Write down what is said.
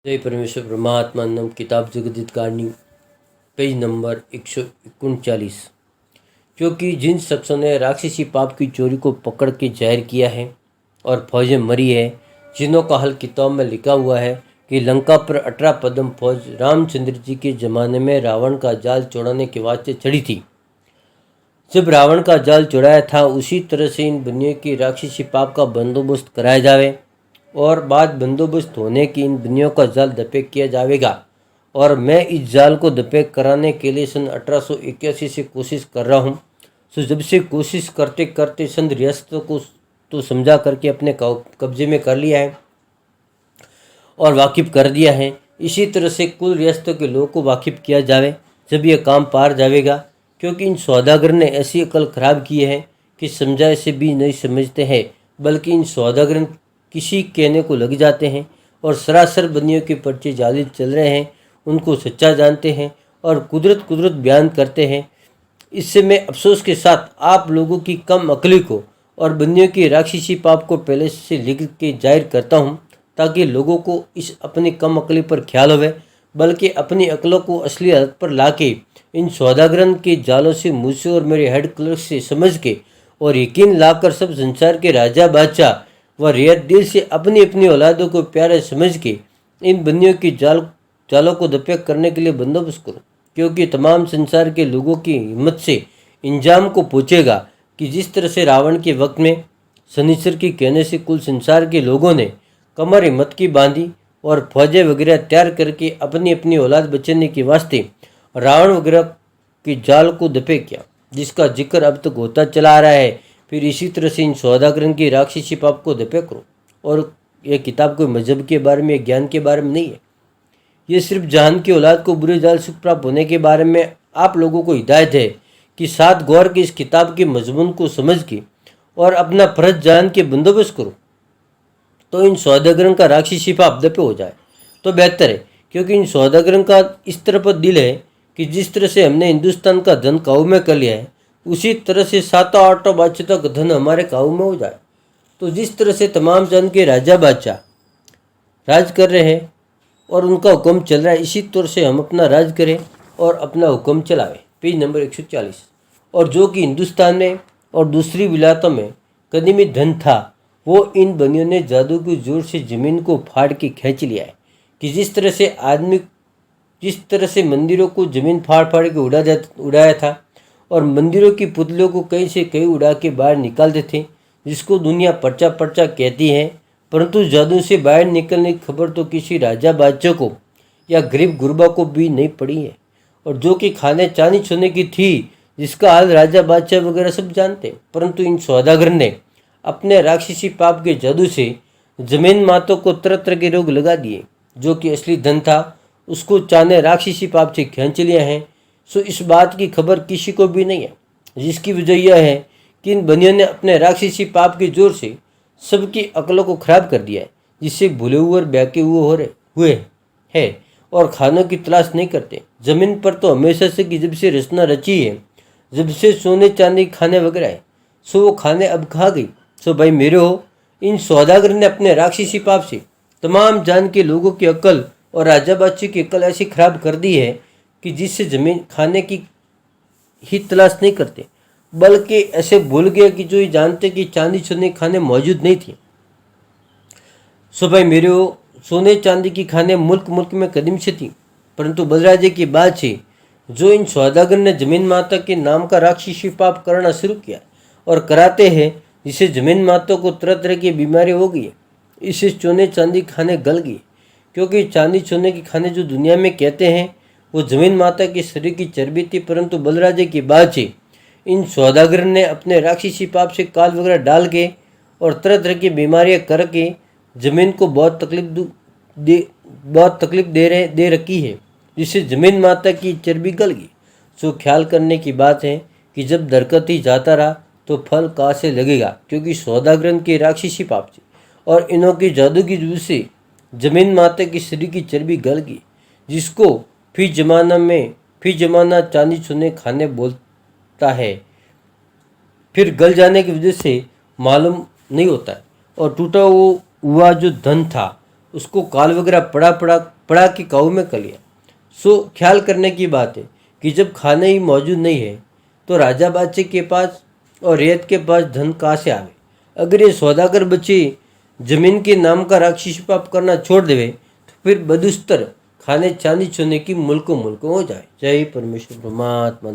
जय परमेश्वर परमात्मा किताब जगदित कारणी पेज नंबर 139। क्योंकि जिन शख्सों ने राक्षसी पाप की चोरी को पकड़ के जाहिर किया है और फौजें मरी है, जिनों का हल किताब में लिखा हुआ है कि लंका पर 18 पदम फौज रामचंद्र जी के ज़माने में रावण का जाल चौड़ाने के वास्ते चढ़ी थी। जब रावण का जाल चौड़ाया था, उसी तरह से इन बनियों की राक्षसी पाप का बंदोबस्त कराया जावे और बाद बंदोबस्त होने की इन बनियों का जाल दपेक किया जाएगा। और मैं इस जाल को दपेक कराने के लिए सन 1881 से कोशिश कर रहा हूँ। सो जब से कोशिश करते करते सन रियासतों को तो समझा करके अपने कब्जे में कर लिया है और वाकिफ़ कर दिया है। इसी तरह से कुल रियासतों के लोगों को वाकिफ़ किया जावे, जब यह काम पार जाएगा। क्योंकि इन सौदागर ने ऐसी अकल ख़राब की है कि समझाए से भी नहीं समझते हैं, बल्कि इन सौदागर किसी कहने को लग जाते हैं और सरासर बनियों के पर्चे जाली चल रहे हैं, उनको सच्चा जानते हैं और कुदरत बयान करते हैं। इससे मैं अफसोस के साथ आप लोगों की कम अकली को और बंदियों की राक्षसी पाप को पहले से लिख के जाहिर करता हूँ, ताकि लोगों को इस अपनी कम अकली पर ख्याल होवे, बल्कि अपनी अकलों को असली हालत पर लाके इन सौदागरन के जालों से मुझसे और मेरे हेड क्लर्क से समझ के और यकीन लाकर सब संसार के राजा बादशाह व रियायत दिल से अपनी अपनी औलादों को प्यारे समझ के इन बंदियों की जालों को दपेक करने के लिए बंदोबस्त करो। क्योंकि तमाम संसार के लोगों की हिम्मत से इंजाम को पूछेगा कि जिस तरह से रावण के वक्त में शनिश्चर के कहने से कुल संसार के लोगों ने कमर हिम्मत की बांधी और फौजें वगैरह तैयार करके अपनी अपनी औलाद बचाने के वास्ते रावण वगैरह के जाल को दपे किया, जिसका जिक्र अब तक होता चला आ रहा है। फिर इसी तरह से इन सौदागरन की राक्षसी पाप को दपे करो। और यह किताब कोई मजहब के बारे में, ज्ञान के बारे में नहीं है। ये सिर्फ जहान की औलाद को बुरे जाल सुख प्राप्त होने के बारे में आप लोगों को हिदायत है कि साथ गौर के इस किताब के मजमून को समझ के और अपना फर्ज जान के बंदोबस्त करो, तो इन सौदागरन का राक्षसी पाप दपे हो जाए तो बेहतर है। क्योंकि इन सौदागरन का इस तरह पर दिल है कि जिस तरह से हमने हिंदुस्तान का धन काबू में कर लिया है, उसी तरह से 7-8 बादशाह का धन हमारे काबू में हो जाए। तो जिस तरह से तमाम जन के राजा बादशाह राज कर रहे हैं और उनका हुक्म चल रहा है, इसी तरह से हम अपना राज करें और अपना हुक्म चलावें। Page number 140। और जो कि हिंदुस्तान में और दूसरी विलायतों में कदीमी धन था, वो इन बनियों ने जादू के जोर से ज़मीन को फाड़ के खींच लिया है। कि जिस तरह से मंदिरों को ज़मीन फाड़ फाड़ के उड़ाया था और मंदिरों की पुतलियों को कहीं से कहीं उड़ा के बाहर निकालते थे, जिसको दुनिया पर्चा पर्चा कहती है। परंतु जादू से बाहर निकलने की खबर तो किसी राजा बादशाह को या गरीब गुरबा को भी नहीं पड़ी है। और जो कि खाने चांदी सोने की थी, जिसका हाल राजा बादशाह वगैरह सब जानते। परंतु इन सौदागर ने अपने राक्षसी पाप के जादू से जमीन मातों को तरह तरह के रोग लगा दिए। जो कि असली धन था, उसको चाने राक्षसी पाप से खींच लिया है। सो इस बात की खबर किसी को भी नहीं है, जिसकी वजह यह है कि इन बनियों ने अपने राक्षसी पाप के जोर से सबकी अकलों को खराब कर दिया है, जिससे भूले हुए और बहके हुए है और खानों की तलाश नहीं करते। जमीन पर तो हमेशा से कि जब से रचना रची है, जब से सोने चांदी खाने वगैरह है, सो वो खाने अब खा गई। सो भाई मेरे हो, इन सौदागर ने अपने राक्षसी पाप से तमाम जान के लोगों की अकल और राजा बादशाह की अकल ऐसी खराब कर दी है कि जिससे जमीन खाने की ही तलाश नहीं करते, बल्कि ऐसे भूल गए कि जो ये जानते कि चांदी सोने की खाने मौजूद नहीं थी। सो भाई मेरे हो, सोने चांदी की खाने मुल्क में कदीम से थी, परंतु बलराजे की बात से जो इन सौदागर ने जमीन माता के नाम का राक्षसी पाप करना शुरू किया और कराते हैं, जिससे जमीन माता को तरह तरह की बीमारी हो गई है। इससे सोने चांदी खाने गल गई, क्योंकि चांदी सोने की खाने जो दुनिया में कहते हैं वो जमीन माता के शरीर की चर्बी थी। परंतु बलराजे की बात से इन सौदागर ने अपने राक्षसी पाप से काल वगैरह डाल के और तरह तरह की बीमारियां करके ज़मीन को बहुत तकलीफ दे रखी है, जिससे ज़मीन माता की चर्बी गल गई। सो ख्याल करने की बात है कि जब दरकत ही जाता रहा तो फल कहाँ से लगेगा। क्योंकि सौदागरन के राक्षसी पाप से और इन्हों की जादू की वजह से ज़मीन माता की शरीर की चर्बी गल गई, जिसको फिर जमाना चांदी सोने खाने बोलता है। फिर गल जाने की वजह से मालूम नहीं होता है और टूटा हुआ जो धन था उसको काल वगैरह पड़ा के काऊ में कर लिया। सो ख्याल करने की बात है कि जब खाने ही मौजूद नहीं है तो राजा बादशाह के पास और रेत के पास धन कहाँ से आवे। अगर ये सौदागर बच्चे जमीन के नाम का राक्षसी पाप करना छोड़ देवे तो फिर बदुस्तर खाने चांदी सोने की मुल्कों हो जाए। जय परमेश्वर परमात्मा।